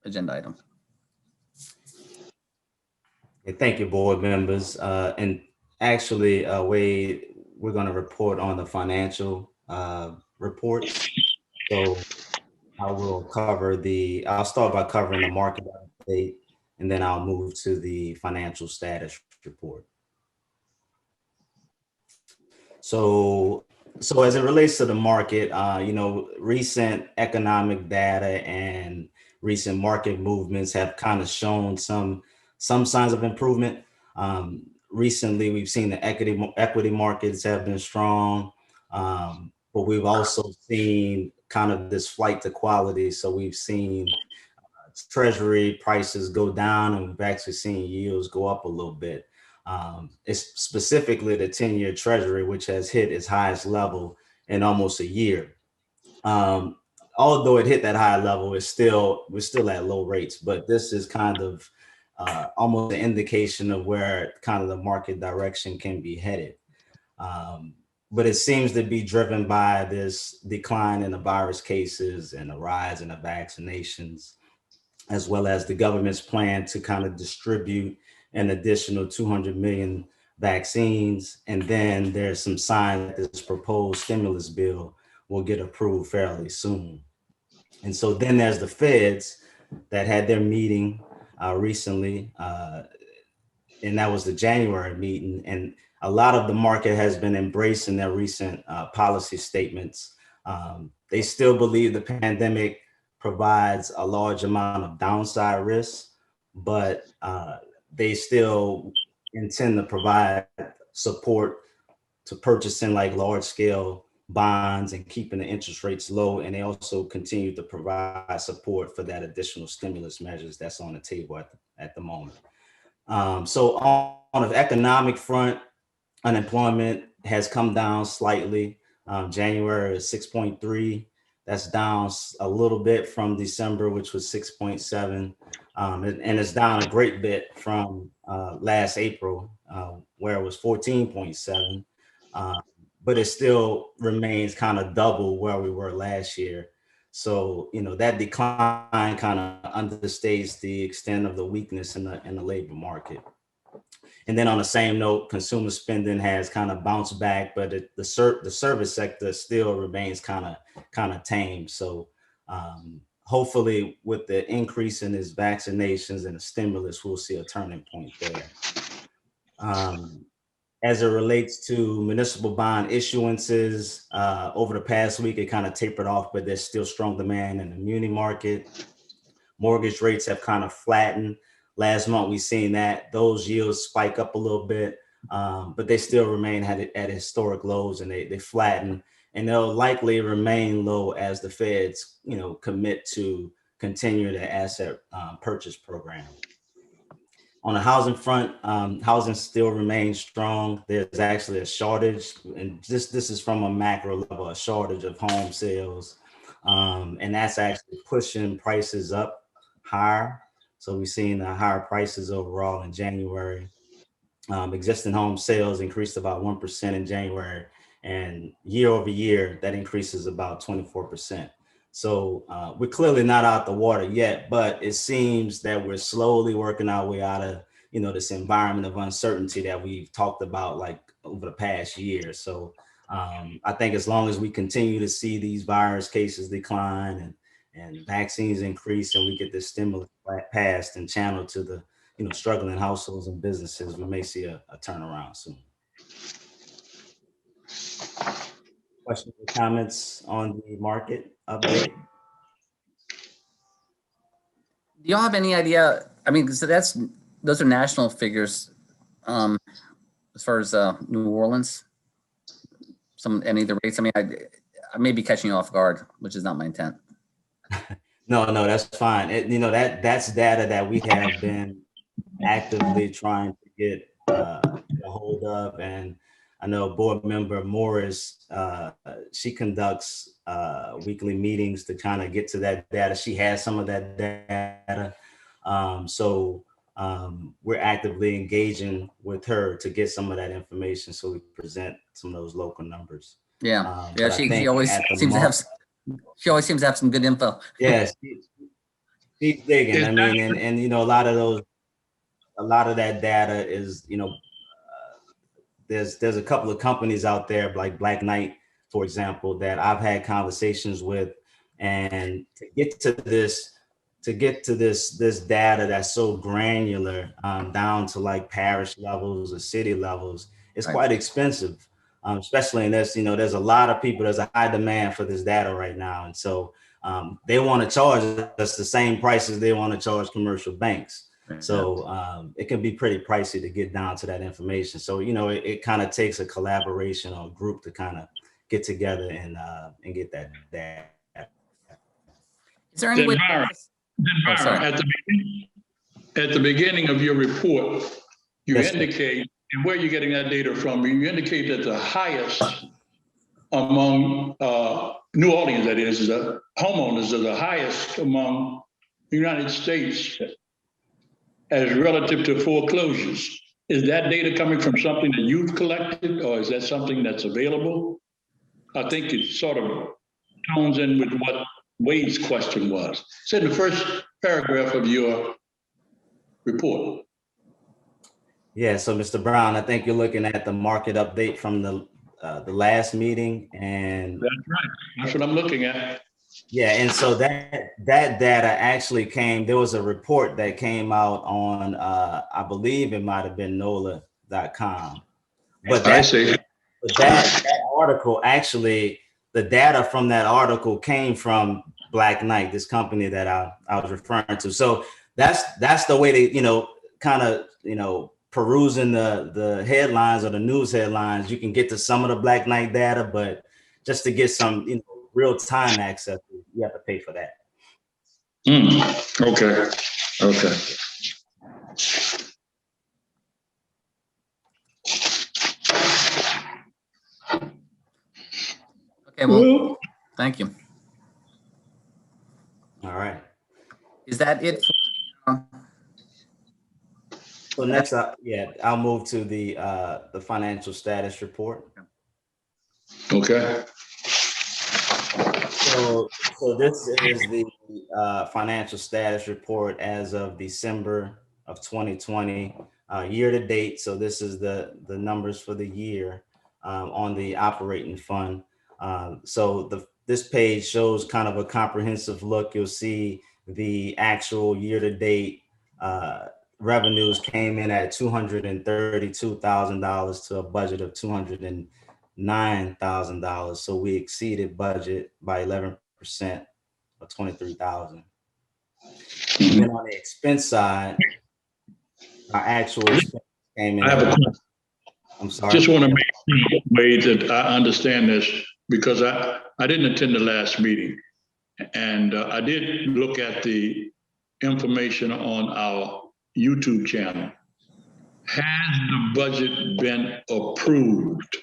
agenda item. Thank you, board members. And actually, Wade, we're going to report on the financial reports. So I'll start by covering the market update, and then I'll move to the financial status report. So, so as it relates to the market, recent economic data and recent market movements have kind of shown some signs of improvement. Recently, we've seen the equity markets have been strong, but we've also seen kind of this flight to quality. So we've seen treasury prices go down, and we've actually seen yields go up a little bit. It's specifically the 10-year treasury, which has hit its highest level in almost a year. Um, Although it hit that high level, we're still at low rates, but this is kind of almost an indication of where kind of the market direction can be headed. Um, but it seems to be driven by this decline in the virus cases and the rise in the vaccinations, as well as the government's plan to kind of distribute an additional 200 million vaccines. And then there's some sign that this proposed stimulus bill will get approved fairly soon. And so then there's the feds that had their meeting recently, and that was the January meeting. And a lot of the market has been embracing their recent policy statements. They still believe the pandemic provides a large amount of downside risk, but they still intend to provide support to purchasing like large scale bonds and keeping the interest rates low. And they also continue to provide support for that additional stimulus measures that's on the table at the moment. So on the economic front, unemployment has come down slightly. January is 6.3. That's down a little bit from December, which was 6.7. And it's down a great bit from last April, where it was 14.7. Uh, but it still remains kind of double where we were last year. So, that decline kind of understates the extent of the weakness in the labor market. And then on the same note, consumer spending has kind of bounced back, but the service sector still remains kind of tame. So hopefully, with the increase in his vaccinations and the stimulus, we'll see a turning point there. Um, as it relates to municipal bond issuances, over the past week, it kind of tapered off, but there's still strong demand in the muni market. Mortgage rates have kind of flattened. Last month, we've seen that those yields spike up a little bit, but they still remain at historic lows, and they flatten, and they'll likely remain low as the feds, commit to continue the asset purchase program. On the housing front, housing still remains strong. There's actually a shortage, and this is from a macro level, a shortage of home sales, and that's actually pushing prices up higher. So we've seen higher prices overall in January. Existing home sales increased about 1% in January, and year over year, that increases about 24%. So we're clearly not out the water yet, but it seems that we're slowly working our way out of, this environment of uncertainty that we've talked about like over the past year. So I think as long as we continue to see these virus cases decline and vaccines increase, and we get this stimulus passed and channeled to the struggling households and businesses, we may see a turnaround soon. Questions or comments on the market update? Do y'all have any idea? I mean, so those are national figures. As far as New Orleans, any of the rates. I mean, I may be catching you off guard, which is not my intent. No, that's fine. That's data that we have been actively trying to get a hold of, and I know board member Morris, she conducts weekly meetings to kind of get to that data. She has some of that data. We're actively engaging with her to get some of that information so we present some of those local numbers. Yeah. She always seems to have some good info. Yes. keep digging. Is I mean, and you know, a lot of that data is, you know, there's a couple of companies out there like Black Knight, for example, that I've had conversations with, and to get to this data that's so granular, down to like parish levels or city levels, it's Right. quite expensive. Especially in this, you know, there's a lot of people, there's a high demand for this data right now. And so they want to charge us the same prices they want to charge commercial banks. So it can be pretty pricey to get down to that information. So, you know, it kind of takes a collaboration or a group to kind of get together and get that data. Is there any way? Byron, Oh, sorry. at the beginning of your report, you Yes, indicate, and where you're getting that data from, you indicate that the highest among New Orleans, that is, the homeowners are the highest among the United States as relative to foreclosures. Is that data coming from something that you've collected, or is that something that's available? I think it sort of tones in with what Wade's question was. It's in the first paragraph of your report. Yeah, so Mr. Brown, I think you're looking at the market update from the last meeting, and That's right. That's what I'm looking at. yeah, and so that data actually came. There was a report that came out on, I believe it might have been NOLA.com, but I see. that article actually, the data from that article came from Black Knight, this company that I was referring to. So that's the way to, you know, kind of, you know, perusing the headlines or the news headlines, you can get to some of the Black Knight data, but just to get some, you know, real time access, you have to pay for that. Okay. Okay. Okay, well, thank you. All right. Is that it? So next up, yeah, I'll move to the financial status report. Okay. So this is the financial status report as of December of 2020, year to date. So this is the numbers for the year on the operating fund. So this page shows kind of a comprehensive look. You'll see the actual year to date revenues came in at $232,000 to a budget of $209,000. So we exceeded budget by 11% or 23,000. And then on the expense side, our actual expense came in. I'm sorry. Just want to make sure, Wade, that I understand this, because I didn't attend the last meeting. And I did look at the information on our YouTube channel. Has the budget been approved?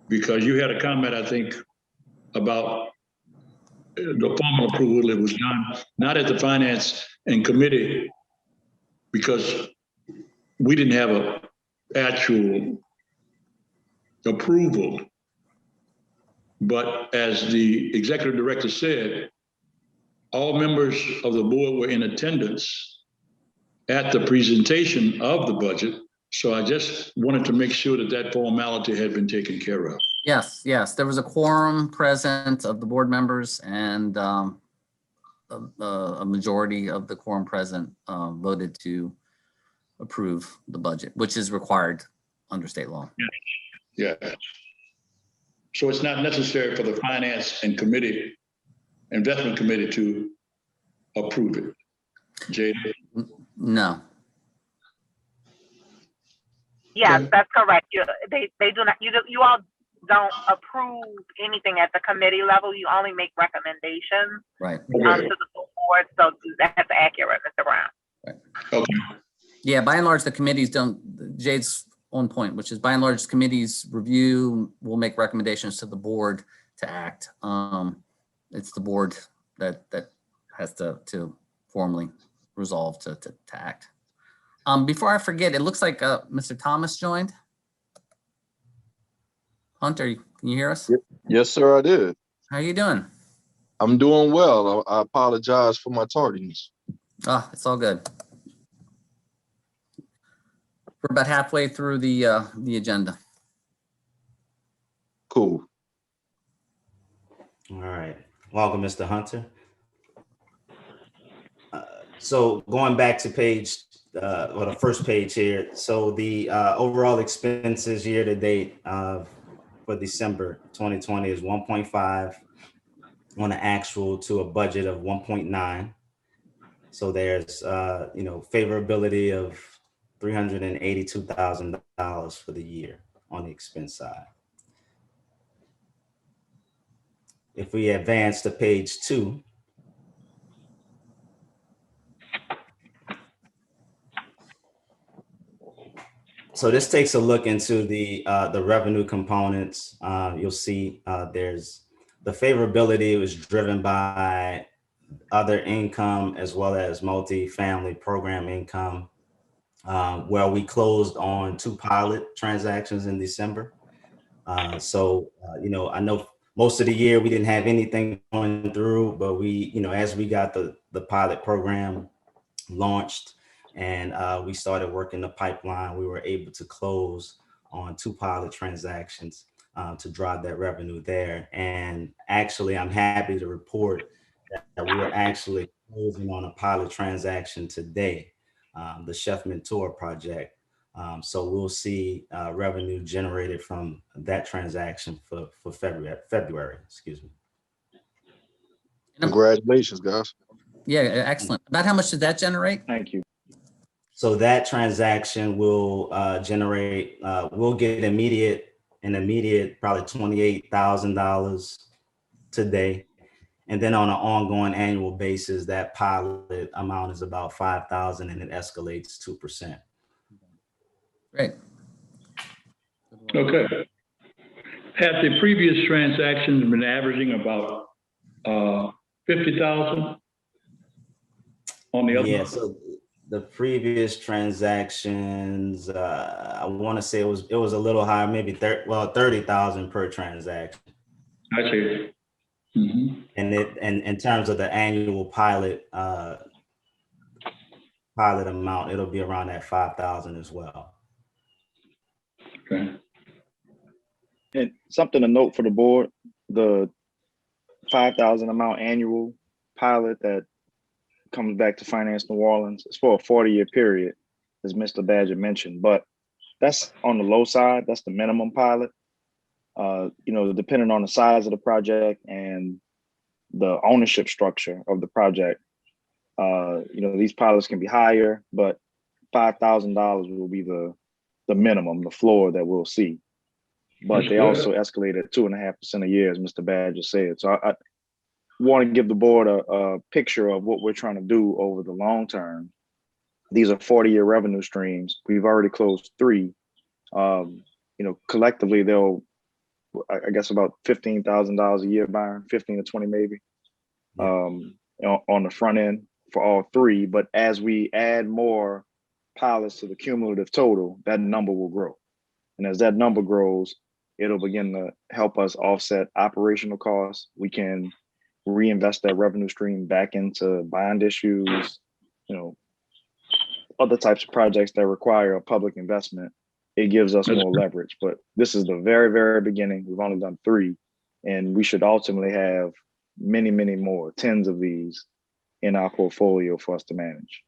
Because you had a comment, I think, about the formal approval. It was done not at the finance and committee, because we didn't have an actual approval. But as the executive director said, all members of the board were in attendance at the presentation of the budget. So I just wanted to make sure that that formality had been taken care of. Yes, yes. There was a quorum present of the board members, and a majority of the quorum present voted to approve the budget, which is required under state law. Yeah. So it's not necessary for the finance and investment committee to approve it. Jay? No. Yes, Okay. that's correct. They do not. You all don't approve anything at the committee level. You only make recommendations Right. to the board. So that's accurate, Mr. Brown. Right. Okay. Yeah, by and large, the committees don't, Jade's on point, which is by and large, committees review, will make recommendations to the board to act. It's the board that has to formally resolve to act. Before I forget, it looks like Mr. Thomas joined. Hunter, can you hear us? Yes, sir, I did. How are you doing? I'm doing well. I apologize for my tardiness. Ah, it's all good. We're about halfway through the agenda. Cool. All right. Welcome, Mr. Hunter. So going back to page, or the first page here. So the overall expenses year to date for December 2020 is 1.5 on an actual to a budget of 1.9. So there's, favorability of $382,000 for the year on the expense side. If we advance to page 2, so this takes a look into the revenue components. You'll see there's the favorability was driven by other income as well as multi-family program income, where we closed on 2 pilot transactions in December. I know most of the year we didn't have anything going through, but we, as we got the pilot program launched and we started working the pipeline, we were able to close on 2 pilot transactions to drive that revenue there. And actually, I'm happy to report that we are actually closing on a pilot transaction today, the Chef Mentor project. So we'll see revenue generated from that transaction for February, excuse me. Congratulations, guys. Yeah, excellent. About how much did that generate? Thank you. So that transaction will generate, we'll get an immediate probably $28,000 today. And then on an ongoing annual basis, that pilot amount is about $5,000 and it escalates 2%. Great. Okay. Have the previous transactions been averaging about 50,000 on the other? Yeah, so the previous transactions, I want to say it was a little higher, maybe 30,000 per transaction. I see. Mm-hmm. And in terms of the annual pilot amount, it'll be around that 5,000 as well. Okay. And something to note for the board, the 5,000 amount annual pilot that comes back to Finance New Orleans, it's for a 40-year period, as Mr. Badger mentioned, but that's on the low side. That's the minimum pilot. Depending on the size of the project and the ownership structure of the project, these pilots can be higher, but $5,000 will be the minimum, the floor that we'll see. But they also escalate at 2.5% a year, as Mr. Badger said. So I want to give the board a picture of what we're trying to do over the long term. These are 40-year revenue streams. We've already closed 3. Collectively, they'll, I guess, about $15,000 a year, Byron, 15 to 20 maybe, on the front end for all 3. But as we add more pilots to the cumulative total, that number will grow. And as that number grows, it'll begin to help us offset operational costs. We can reinvest that revenue stream back into bond issues, other types of projects that require a public investment. It gives us more leverage. But this is the very, very beginning. We've only done 3, and we should ultimately have many, many more, tens of these in our portfolio for us to manage.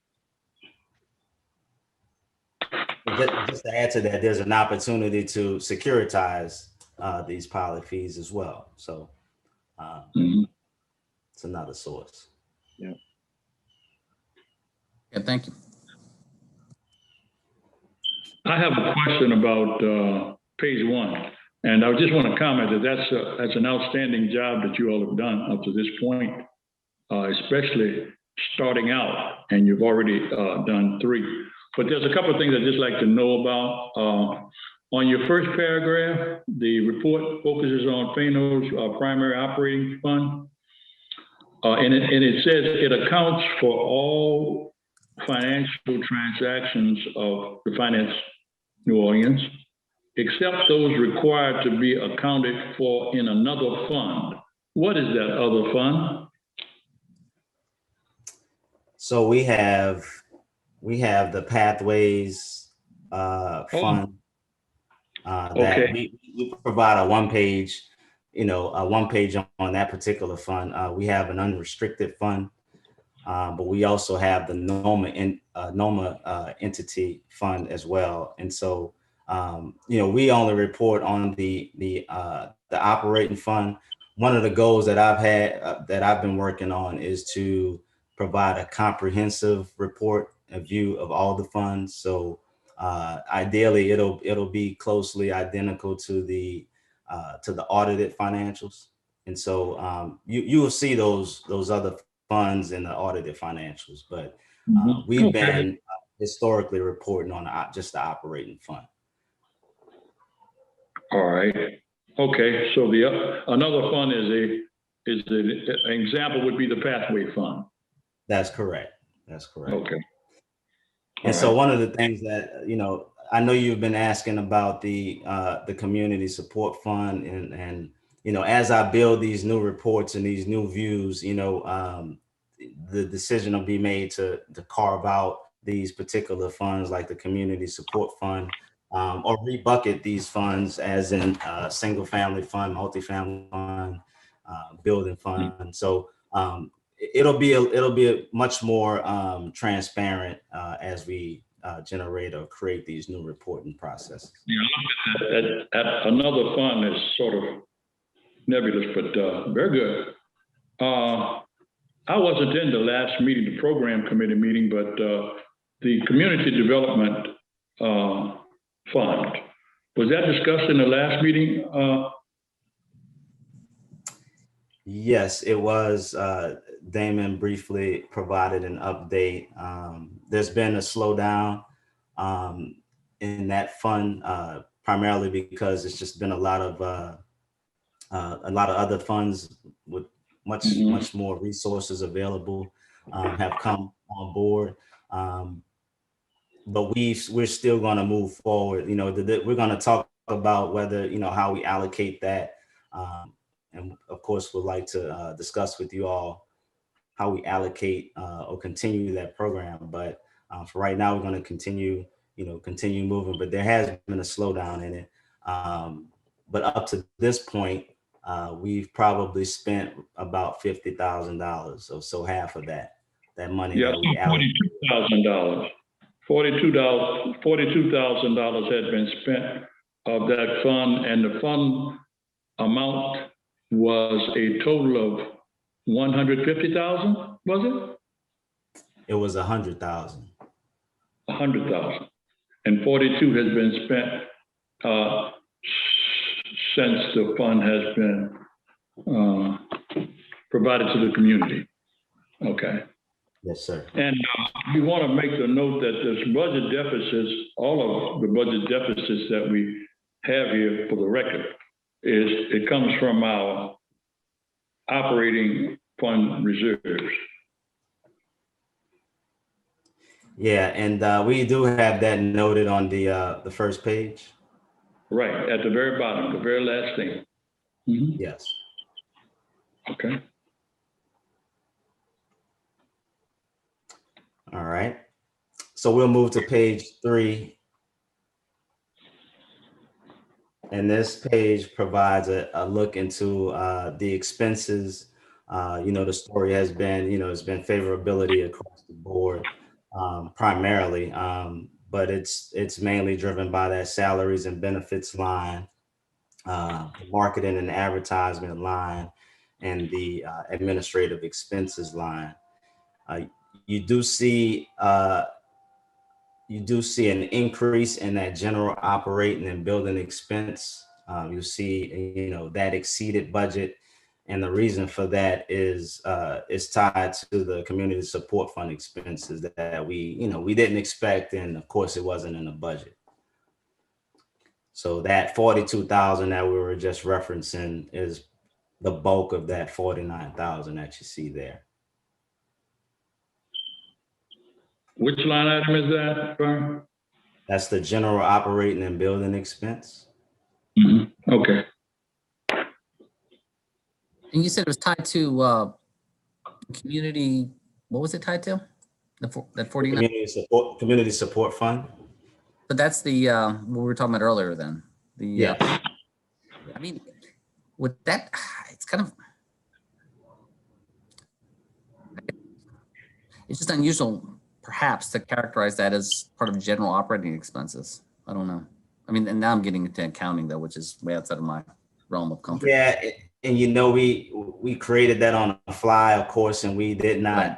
Just to add to that, there's an opportunity to securitize these pilot fees as well. So it's another source. Yeah. Yeah, thank you. I have a question about page 1, and I just want to comment that that's an outstanding job that you all have done up to this point, especially starting out, and you've already done 3. But there's a couple of things I'd just like to know about. On your first paragraph, the report focuses on Fano's primary operating fund, and it says it accounts for all financial transactions of the Finance New Orleans, except those required to be accounted for in another fund. What is that other fund? So we have the Pathways fund that Okay. we provide a one page, a one page on that particular fund. We have an unrestricted fund, but we also have the NOMA entity fund as well. And so, we only report on the operating fund. One of the goals that I've had that I've been working on is to provide a comprehensive report, a view of all the funds. So ideally, it'll be closely identical to the audited financials. And so you will see those other funds in the audited financials, but we've been historically reporting on just the operating fund. All right. Okay. So another fund is an example would be the Pathway Fund. That's correct. That's correct. Okay. And so one of the things that, I know you've been asking about the community support fund, and as I build these new reports and these new views, the decision will be made to carve out these particular funds like the community support fund, or rebucket these funds as in single family fund, multifamily fund, building fund. So it'll be a much more transparent as we generate or create these new reporting processes. Yeah, I looked at another fund is sort of nebulous, but very good. I wasn't in the last meeting, the program committee meeting, but the community development fund, was that discussed in the last meeting? Yes, it was. Damon briefly provided an update. There's been a slowdown in that fund, primarily because it's just been a lot of other funds with much more resources available have come on board. But we're still going to move forward. We're going to talk about whether, how we allocate that. And of course, we'd like to discuss with you all how we allocate or continue that program. But for right now, we're going to continue moving. But there has been a slowdown in it. But up to this point, we've probably spent about $50,000, or so half of that money. Yeah, that we $42,000. $42,000 had been spent of that fund, and the fund amount was a total of 150,000. Was it? It was 100,000. 100,000, and 42 has been spent since the fund has been provided to the community. Okay. Yes, sir. And we want to make the note that this budget deficits, all of the budget deficits that we have here for the record, it comes from our operating fund reserves. Yeah, and we do have that noted on the first page. Right, at the very bottom, the very last thing. Mm-hmm. Yes. Okay. All right. So we'll move to page 3. And this page provides a look into the expenses. The story has been, it's been favorability across the board, primarily, but it's mainly driven by that salaries and benefits line, the marketing and advertisement line, and the administrative expenses line. You do see an increase in that general operating and building expense. You see, that exceeded budget, and the reason for that is tied to the community support fund expenses that we didn't expect, and of course it wasn't in the budget. So that 42,000 that we were just referencing is the bulk of that 49,000 that you see there. Which line item is that, Brian? That's the general operating and building expense. Mm-hmm. Okay. And you said it was tied to community, what was it tied to? That 49, community support fund. but that's the, what we were talking about earlier then. The, Yeah. I mean, with that, it's kind of, it's just unusual perhaps to characterize that as part of general operating expenses. I don't know. I mean, and now I'm getting into accounting though, which is way outside of my realm of comfort. Yeah, and we created that on the fly, of course, and we did not Right.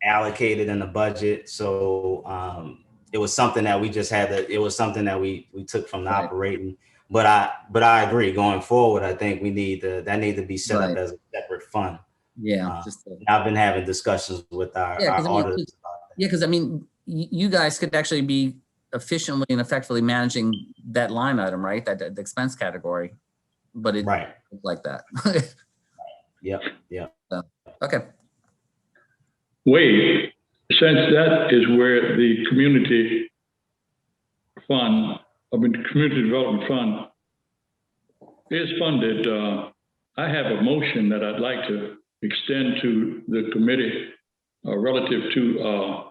allocate it in the budget. So it was something that we just had to. It was something that we took from the Right. operating. But I agree. Going forward, I think that need to be set Right. up as a separate fund. Yeah. I've been having discussions with our auditors about that. Yeah, because I mean, you guys could actually be efficiently and effectively managing that line item, right? That the expense category, but it Right. like that. Yep. So, okay. Wade, since that is where the community fund, community development fund is funded, I have a motion that I'd like to extend to the committee relative to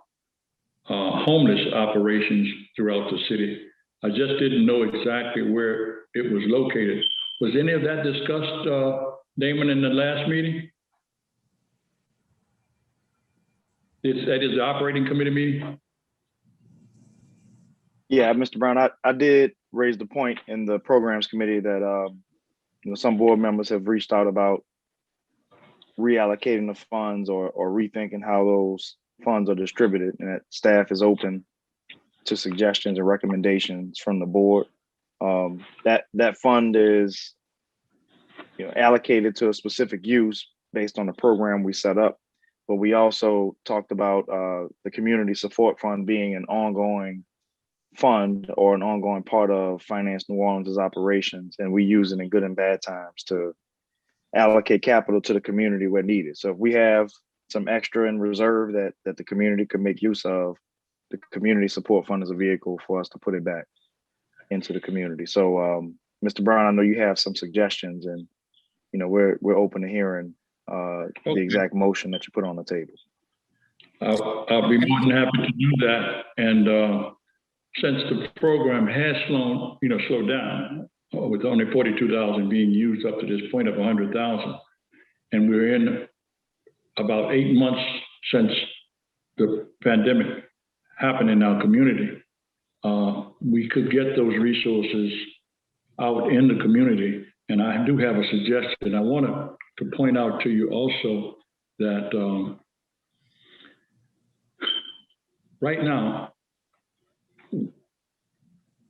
homeless operations throughout the city. I just didn't know exactly where it was located. Was any of that discussed, Damon, in the last meeting? That is the operating committee meeting? Yeah, Mr. Brown, I did raise the point in the programs committee that some board members have reached out about reallocating the funds or rethinking how those funds are distributed, and that staff is open to suggestions and recommendations from the board. That fund is allocated to a specific use based on the program we set up. But we also talked about the community support fund being an ongoing fund or an ongoing part of Finance New Orleans' operations, and we use it in good and bad times to allocate capital to the community where needed. So if we have some extra in reserve that the community could make use of, the community support fund is a vehicle for us to put it back into the community. So Mr. Brown, I know you have some suggestions, and we're open to hearing the exact motion that you put on the table. I'll be more than happy to do that. And since the program has slowed down with only 42,000 being used up to this point of 100,000, and we're in about 8 months since the pandemic happened in our community, we could get those resources out in the community. And I do have a suggestion. I want to point out to you also that right now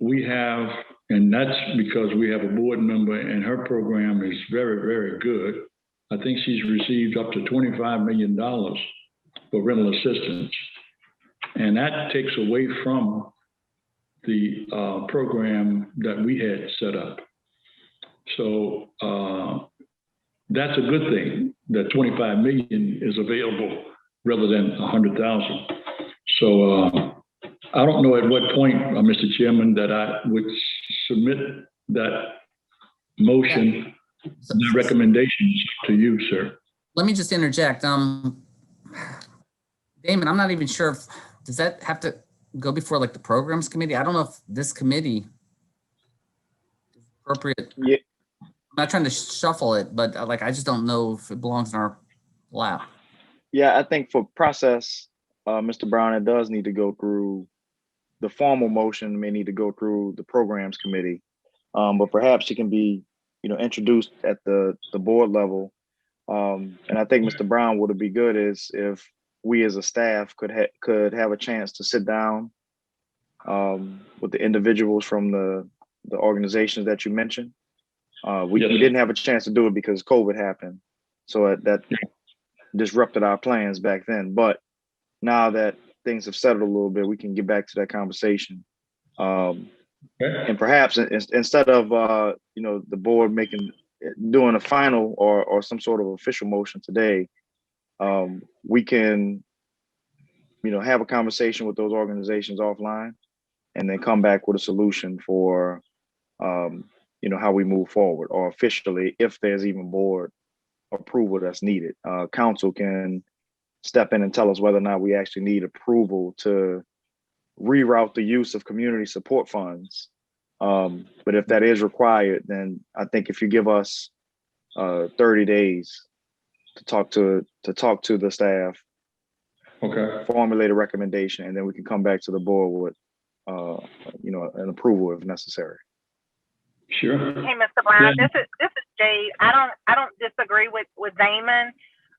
we have, and that's because we have a board member and her program is very, very good. I think she's received up to $25 million for rental assistance. And that takes away from the program that we had set up. So that's a good thing that 25 million is available rather than 100,000. So I don't know at what point, Mr. Chairman, that I would submit that motion, the recommendations to you, sir. Let me just interject. Damon, I'm not even sure if, does that have to go before like the programs committee? I don't know if this committee is appropriate. Yeah. I'm not trying to shuffle it, but I just don't know if it belongs in our lap. Yeah, I think for process, Mr. Brown, it does need to go through the formal motion, may need to go through the programs committee. But perhaps she can be, introduced at the board level. And I think Mr. Brown, would be good is if we as a staff could have a chance to sit down with the individuals from the organizations that you mentioned. We didn't have a chance to do it because COVID happened. So that disrupted our plans back then. But now that things have settled a little bit, we can get back to that conversation. And perhaps instead of, the board doing a final or some sort of official motion today, we can, have a conversation with those organizations offline and then come back with a solution for, how we move forward, or officially, if there's even board approval that's needed. Council can step in and tell us whether or not we actually need approval to reroute the use of community support funds. But if that is required, then I think if you give us 30 days to talk to the staff, Okay. formulate a recommendation, and then we can come back to the board with an approval if necessary. Sure. Hey, Mr. Brown, Yeah. this is Jade. I don't disagree with Damon.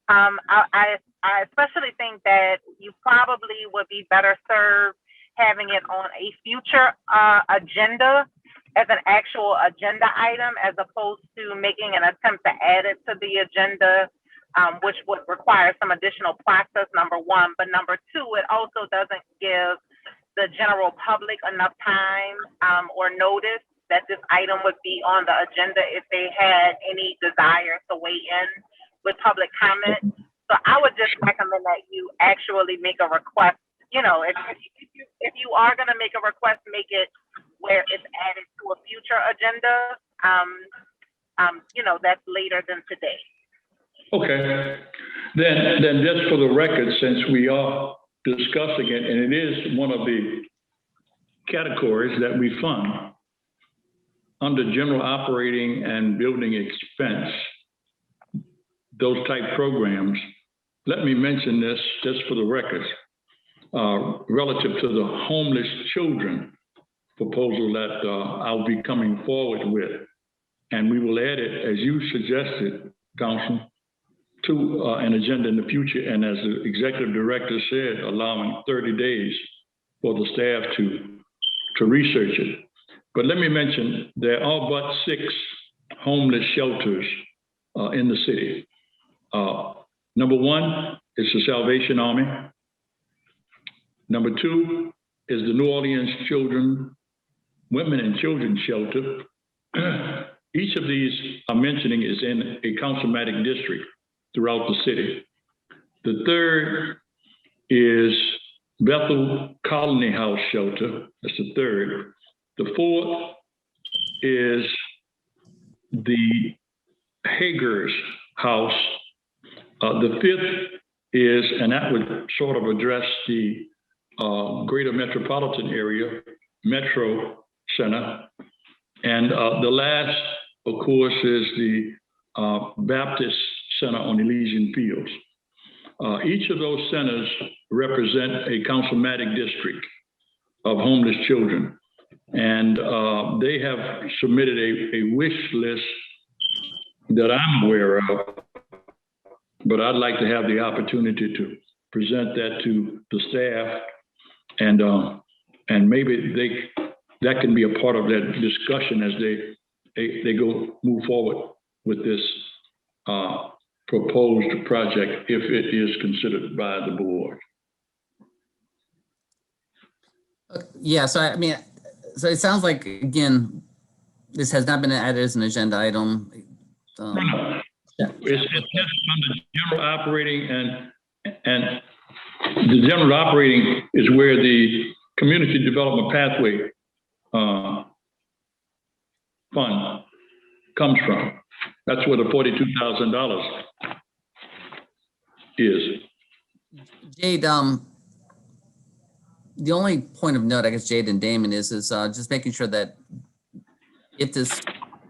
I especially think that you probably would be better served having it on a future agenda as an actual agenda item, as opposed to making an attempt to add it to the agenda, which would require some additional process, number one. But number two, it also doesn't give the general public enough time or notice that this item would be on the agenda if they had any desire to weigh in with public comment. So I would just recommend that you actually make a request. You know, if you are going to make a request, make it where it's added to a future agenda. That's later than today. Okay. Then just for the record, since we are discussing it, and it is one of the categories that we fund under general operating and building expense, those type programs, let me mention this just for the record, relative to the homeless children proposal that I'll be coming forward with. And we will add it, as you suggested, Council, to an agenda in the future. And as the executive director said, allowing 30 days for the staff to research it. But let me mention, there are but 6 homeless shelters in the city. Number 1 is the Salvation Army. Number 2 is the New Orleans Women and Children Shelter. Each of these I'm mentioning is in a councilmatic district throughout the city. The third is Bethel Colony House Shelter. That's the third. The fourth is the Hager's House. The fifth is, and that would sort of address the greater metropolitan area, Metro Center. And the last, of course, is the Baptist Center on Elysian Fields. Each of those centers represent a councilmatic district of homeless children. And they have submitted a wish list that I'm aware of, but I'd like to have the opportunity to present that to the staff, and maybe that can be a part of that discussion as they move forward with this proposed project, if it is considered by the board. Yeah, so it sounds like, again, this has not been added as an agenda item. No. It's just under general operating, and the general operating is where the community development pathway fund comes from. That's where the $42,000 is. Jade, the only point of note, I guess, Jade and Damon, is just making sure that if this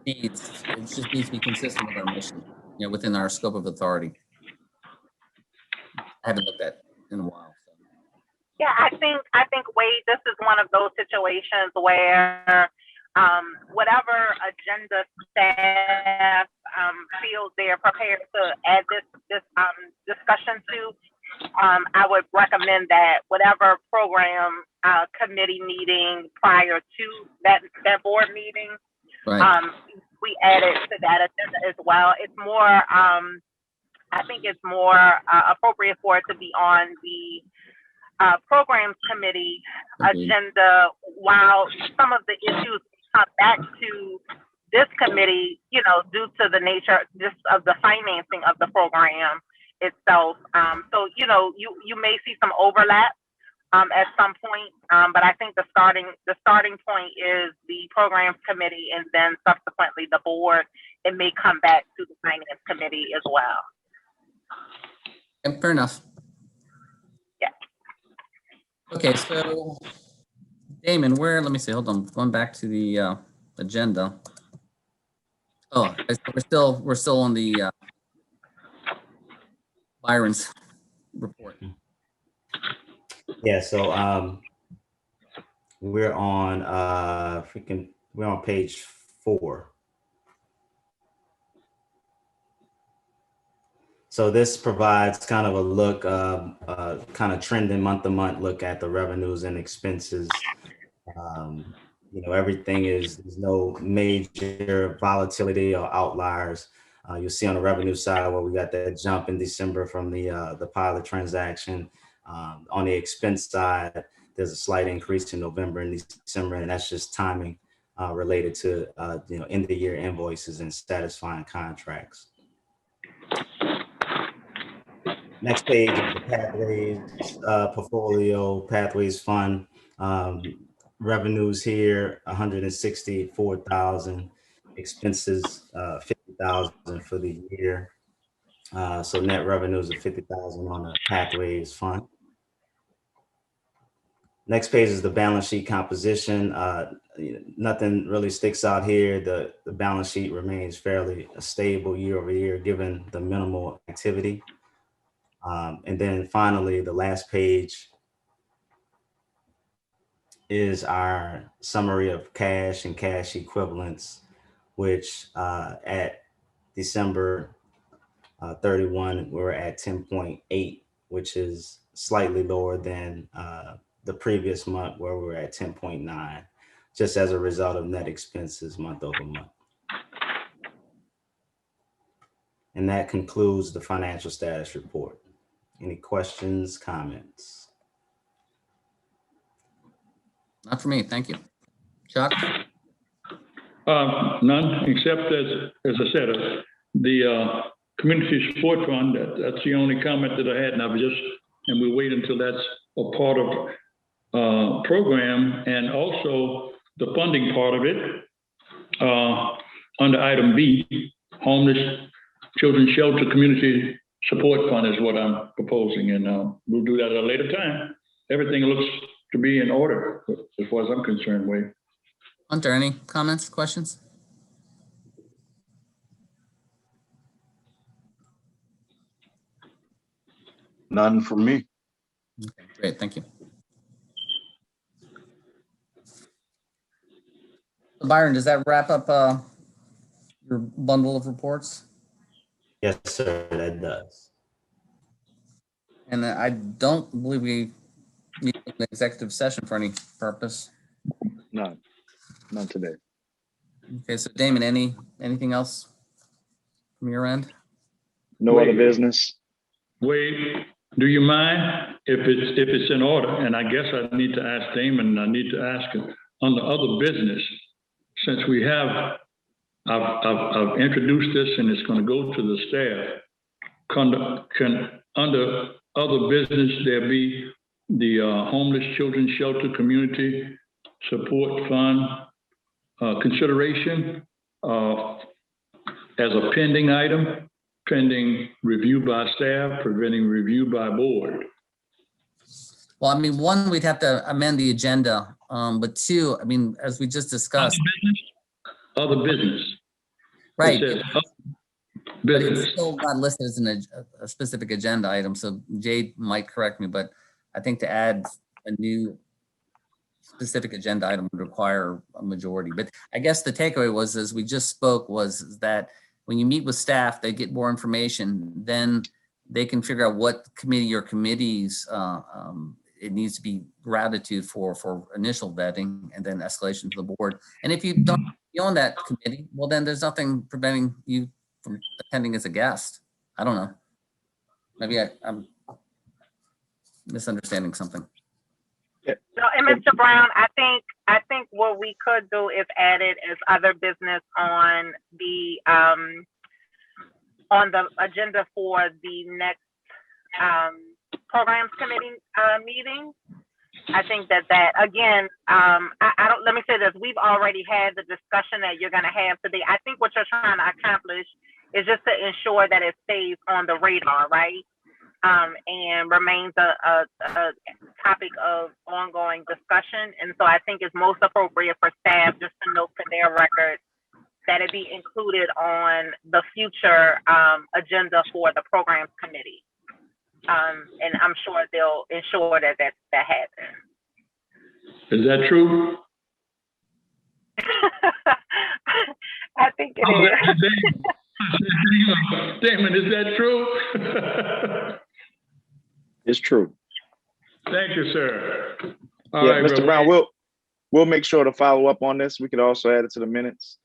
needs, it just needs to be consistent with our mission, within our scope of authority. I haven't looked at it in a while. So. Yeah, I think Wade, this is one of those situations where whatever agenda staff feels they're prepared to add this discussion to, I would recommend that whatever program committee meeting prior to that board meeting, right. We add it to that agenda as well. It's more, I think it's more appropriate for it to be on the programs committee agenda, while some of the issues come back to this committee, due to the nature just of the financing of the program itself. So, you may see some overlap at some point, but I think the starting point is the programs committee, and then subsequently the board. It may come back to the finance committee as well. Yeah, fair enough. Okay, so Damon, let me see, hold on, going back to the agenda. Oh, we're still on the Byron's report. Yeah, so we're on we're on page 4. So this provides kind of a look, kind of trending month to month look at the revenues and expenses. Everything there's no major volatility or outliers. You'll see on the revenue side where we got that jump in December from the pilot transaction. On the expense side, there's a slight increase in November and December, and that's just timing related to end of year invoices and satisfying contracts. Next page is the Pathways portfolio, Pathways fund. Revenues here, 164,000. Expenses, 50,000 for the year. So net revenues of 50,000 on the Pathways fund. Next page is the balance sheet composition. Nothing really sticks out here. The balance sheet remains fairly stable year over year, given the minimal activity. And then finally, the last page is our summary of cash and cash equivalents, which at December 31, we're at 10.8, which is slightly lower than the previous month where we were at 10.9, just as a result of net expenses month over month. And that concludes the financial status report. Any questions, comments? Not for me, thank you. Chuck? None, except as I said, the community support fund, that's the only comment that I had, and we'll wait until that's a part of program, and also the funding part of it, under item B, homeless children's shelter community support fund is what I'm proposing, and we'll do that at a later time. Everything looks to be in order as far as I'm concerned, Wade. Hunter, any comments, questions? None from me. Okay, great, thank you. Byron, does that wrap up your bundle of reports? Yes, sir, that does. And I don't believe we need an executive session for any purpose. None today. Okay, so Damon, anything else from your end? No other business. Wade, do you mind if it's in order? And I guess I need to ask Damon, I need to ask him on the other business, since we have, I've introduced this and it's going to go to the staff. Can under other business there be the homeless children's shelter community support fund consideration as a pending item, pending review by staff, preventing review by board? Well, I mean, one, we'd have to amend the agenda, but two, I mean, as we just discussed. Other business. Right. It says other But business. it's still not listed as a specific agenda item, so Jade might correct me, but I think to add a new specific agenda item would require a majority. But I guess the takeaway was, as we just spoke, was that when you meet with staff, they get more information, then they can figure out what committee or committees it needs to be routed to for initial vetting and then escalation to the board. And if you don't be on that committee, well, then there's nothing preventing you from attending as a guest. I don't know. Maybe I'm misunderstanding something. So, and Mr. Brown, I think what we could do is add it as other business on the agenda for the next programs committee meeting. I think that again, I don't, let me say this, we've already had the discussion that you're gonna have today. I think what you're trying to accomplish is just to ensure that it stays on the radar, right? And remains a topic of ongoing discussion. And so I think it's most appropriate for staff just to note for their record that it be included on the future agenda for the programs committee. And I'm sure they'll ensure that that happens. Is that true? I think it is. Damon, is that true? It's true. Thank you, sir. All Yeah, right, Mr. brother. Brown, we'll make sure to follow up on this. We could also add it to the minutes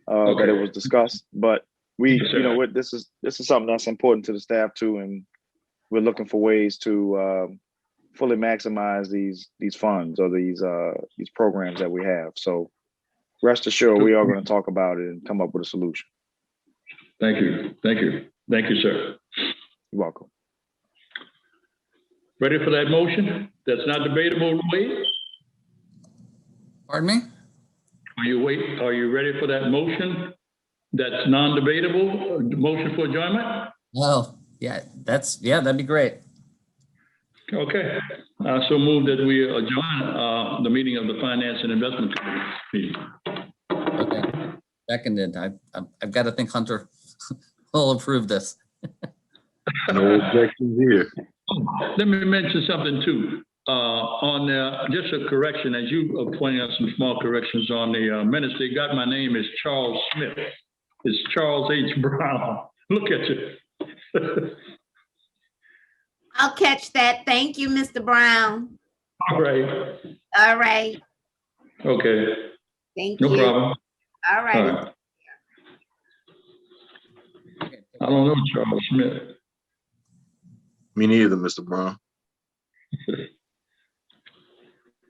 that it was discussed. But Yes, sir. you know what, this is something that's important to the staff too, and we're looking for ways to fully maximize these funds or these programs that we have. So rest assured, we are going to talk about it and come up with a solution. Thank you. Thank you. Thank you, sir. You're welcome. Ready for that motion? That's not debatable, Wade? Pardon me? Are you ready for that motion? That's non-debatable, motion for adjournment? Oh, yeah, that'd be great. Okay. So move that we adjourn the meeting of the Finance and Investment Committee. Okay, seconded. I've got to think Hunter will approve this. No objections here. Let me mention something too. On just a correction, as you are pointing out some small corrections on the minutes, they got my name as Charles Smith. It's Charles H. Brown. Look at you. I'll catch that. Thank you, Mr. Brown. All right. All right. Okay. Thank No you. problem. All All right. right. I don't know Charles Smith. Me neither, Mr. Brown.